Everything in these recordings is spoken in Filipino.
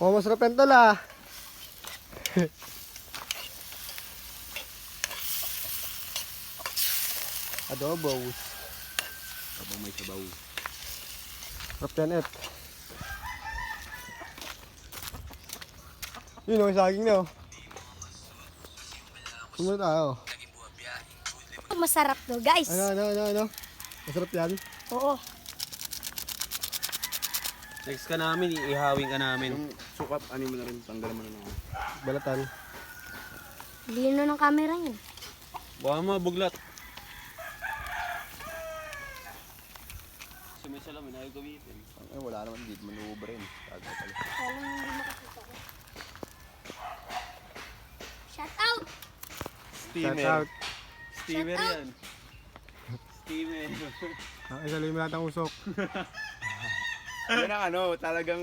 Oh, masarap yan tol ah. Adobo. Habang may sabaw. Sarap yan et. Yun o, saging na o. Sumula tayo. Masarap to, guys. Ano? Masarap yan. Oo. Next ka namin, ihawin ka namin. Yung sukat, ano mo na rin, tanggal mo na lang. Balatan. Lino ng camera yun. Baka mabuglat. Sumisalamin, ayaw gamitin. Eh, wala naman, hindi mo nuubra yun. Tagal pala. Alam mo, hindi makakita ko. Shout out! Shout out. Steamer Shout out! yan. Steamer. Isa lang yung ang usok. Yan ang ano, talagang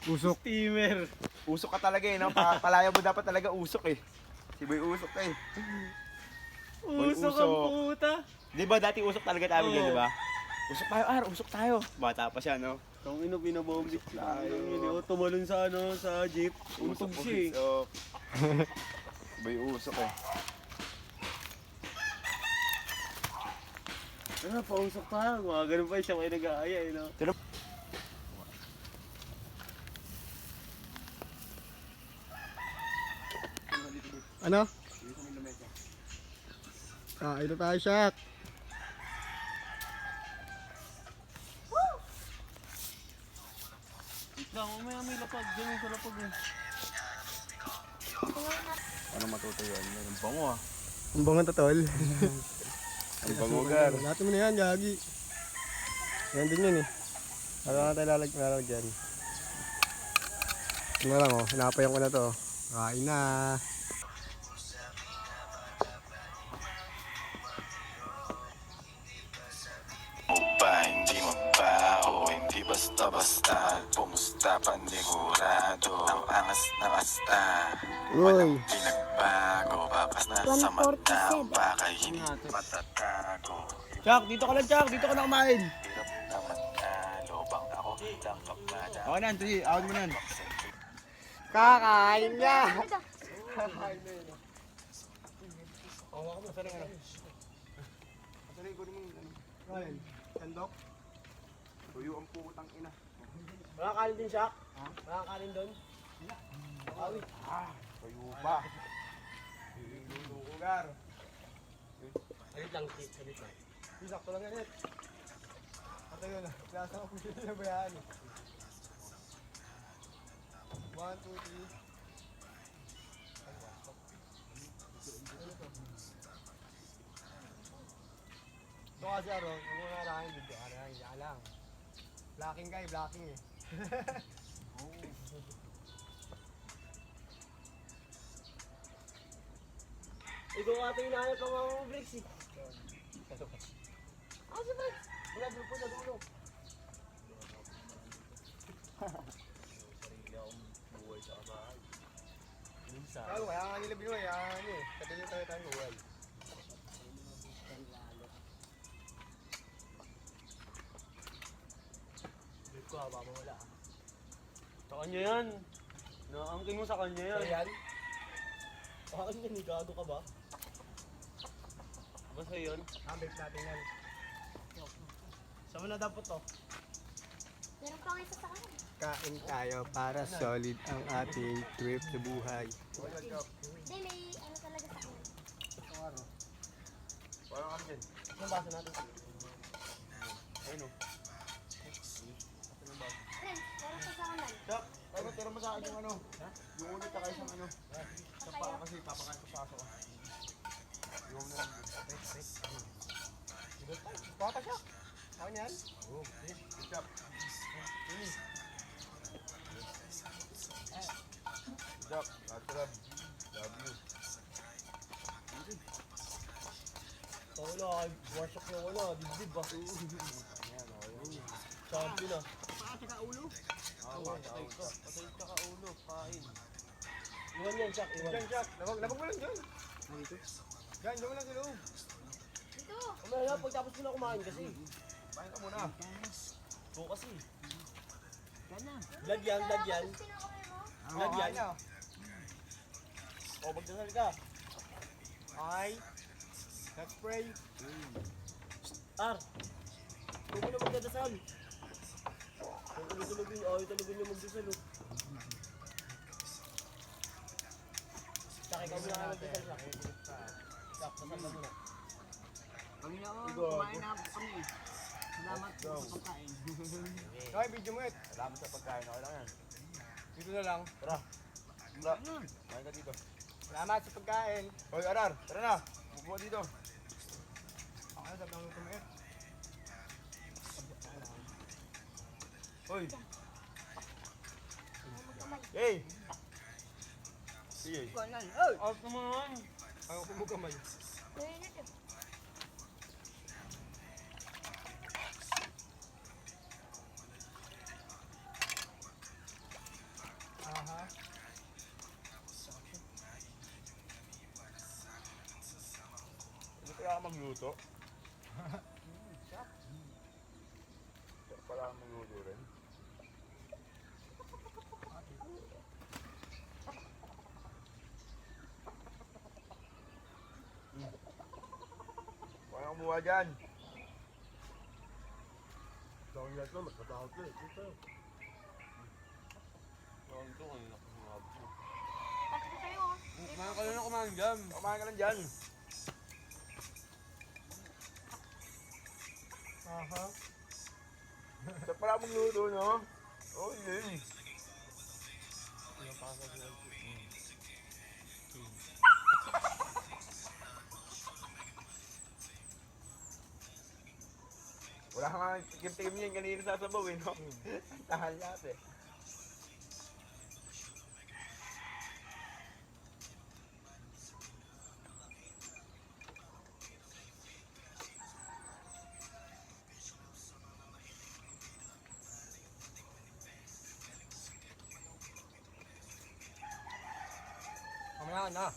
Usok. Steamer. usok ka talaga eh, no? Palaya mo dapat talaga usok eh. Si Boy usok ka eh. Usok ang puta. Di ba dati usok talaga tayo Oo. di ba? Usok tayo, usok tayo. Bata pa siya, no? Kung ino binabombik Tayo. yun, tumalon sa ano, sa jeep. Untog siya eh. usok. Boy usok eh. Ano, pausok tayo. Mga ganun pa siya, may nag-aaya eh, no? Ano? Ito tayo, Shaq. Wait lang, mamaya may lapag. Diyan sa lapag eh. Ano matutuyuan? Ang bango ah. Ang bangon to, tol. Ang bango gar. Lahat mo na yan, gagi. Yan din yun eh. Ano na tayo lalagyan? Ano lang oh, hinapayan ko na to. Kain na. Hindi mabaho, hindi basta-basta. Pumusta panigurado, ang angas ng asta. Uy, Pinagbago, papas na sa mata, baka hindi matatago. Chak, dito ka lang, Chak. Dito ka na kumain. Hirap na manalo, bang ako lang pagmada. Okay na, Anthony. Awag mo na yan. kakain niya. Ryan, sandok. Tuyo ang putang ina. Makakain din siya. Makakain doon. Tuyo ba? Lugar. Salit lang. Sakto lang yan. At yun, klasa ko pili na bayaan. 1, 2, 3. Ito kasi Aron, yung mga arahin dito, arahin, yan lang. Blocking ka eh, blocking eh. Ikaw ata yung nahanap ng mga bricks eh. Ako si Brad! Wala, dulo po sa dulo. Kaya nga nila binuhay, ano eh. Kadali tayo buhay. Bricks ko, baka mawala. Sa kanya yan. Naangkin mo sa kanya yan. Ayan. Bakit yan? Gago ka ba? Basta yun. Bake natin yan. Saan mo na dapat to? Meron pa isa sa kanan. Kain tayo para solid ang ating trip sa buhay. Hindi, may ano talaga sa kanan. Parang kami dyan. Anong baso natin? Ayun o. Friends, meron pa sa kanan. Chak, ano, tira mo sa akin yung ano. Yung ulit na kayo sa ano. Sa pa kasi papakain ko sa aso. Yung na lang. Bata siya. Ako niyan? Oo. Chak. Chak, latrab. Love you. Wala, wasak na wala. Dibdib ba? Champion ah. Patay ka ulo. Kain. Iwan yan, Chuck. Iwan. Diyan, Jack. Labag mo lang dyan. Diyan, diyan mo lang sa loob. Dito! Mamaya na, pagtapos ko na kumain kasi. Kain ka muna. Oo kasi. Vlog yan, vlog yan. Pinakamay mo? Lagyan. Na. O, magdasal ka. Okay. Let's pray. Ar! Huwag mo na magdadasal. Huwag tulog-tulogin. Ayaw talaga niya magdasal. Sak, ikaw muna ka magdasal, Sak. Sak, dasal ka muna. Panginoon, kumain na kami. Salamat po sa pagkain. Okay, video mo it. Salamat sa pagkain. Okay lang yan. Dito na lang. Tara. Kain ka dito. Salamat sa pagkain. Hoy, Arar. Tara na. Upo ka dito. Okay, sabi ng luto mo it. Hoy. Hey. Sige. Out naman! Ayaw ko mo kamay. Mainit eh. Aha. Ano kaya ka magluto? Sarap pala ka magluto rin. Wala kumuha dyan. Ito ang lahat mo, mas matakot ko eh. Dito. Huwag ito, kanina ko sumabot mo. Tapos ko sa'yo ah. Kumain ka na kumain dyan. Kumain ka lang dyan. Aha. Sarap pala ka magluto, no? Oh, yun. Wala ka nga tikim-tikim yan kanina sa sabaw, eh, no? Tahal lahat, eh. Mamaya na.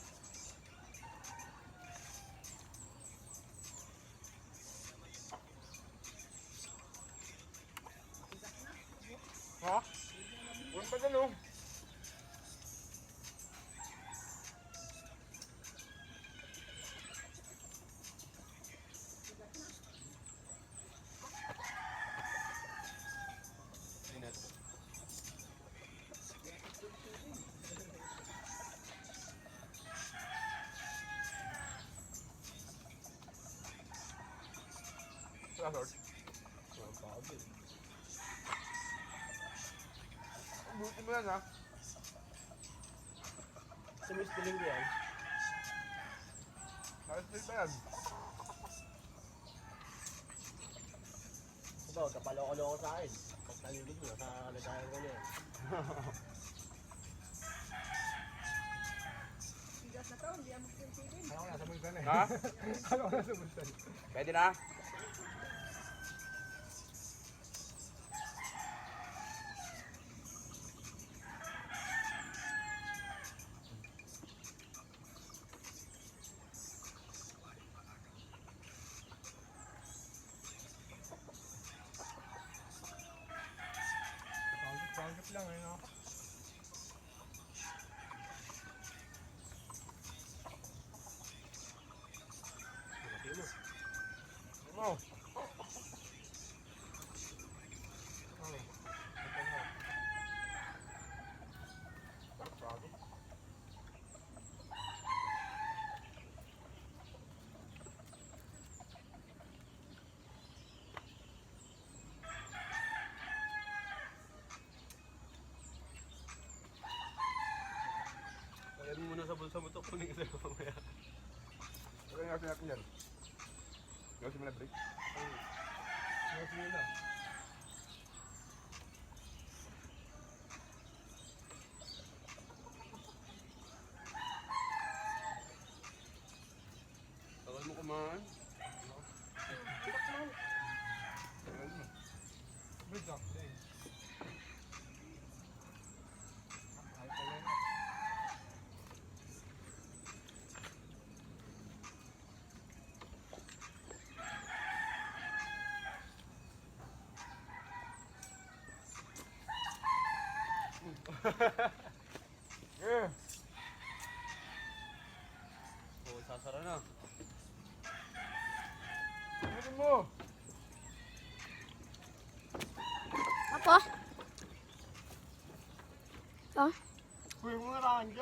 Ha? Huwag pa dyan, oh. Wala, Lord. Buti mo yan, ha? Sa Miss Piling yan. Nakaspil pa yan. Ito, kapaloko-loko sa akin. Pag taligid mo, sa kalagayan ko niya. Alam ko nasa bulsan eh. Ha? Alam ko nasa bulsan. Pwede na? Pangit lang eh, no? Ano? Kaya mo muna sa bulsa mo ito, kunin ka sa'yo mamaya. Ano yung natin yan? Gawin mo na break. Yes, yun na. Tagal mo kumain. Good job, Dave. Ay, pala na.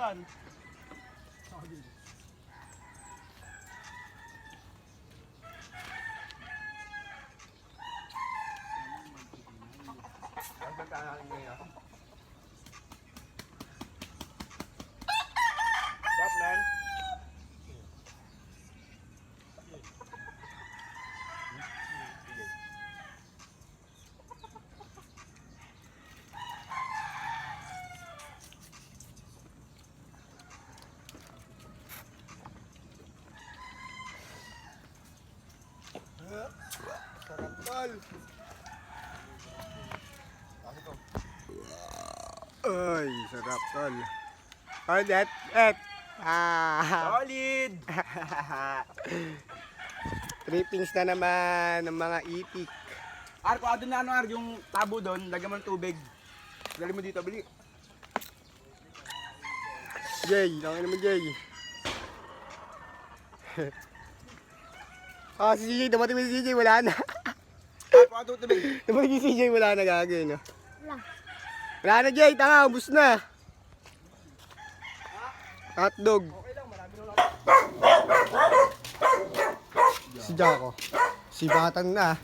yan. Ang banta natin ngayon. Stop, man. Sarap tol. Ay, sarap tol. Oh, that. Solid! Trippings na naman ng mga itik. Ar, kung doon na ano, Ar, yung tabo doon, lagyan mo ng tubig. Dali mo dito, bili. Jay, lang naman Jay. Si CJ, dumating si CJ, wala na. Ar, kung doon tubig. Dumating si CJ, wala na gagawin. No? Wala. Wala na Jay, tanga, ubus na. Hotdog. Si Jaco. Si Batang na.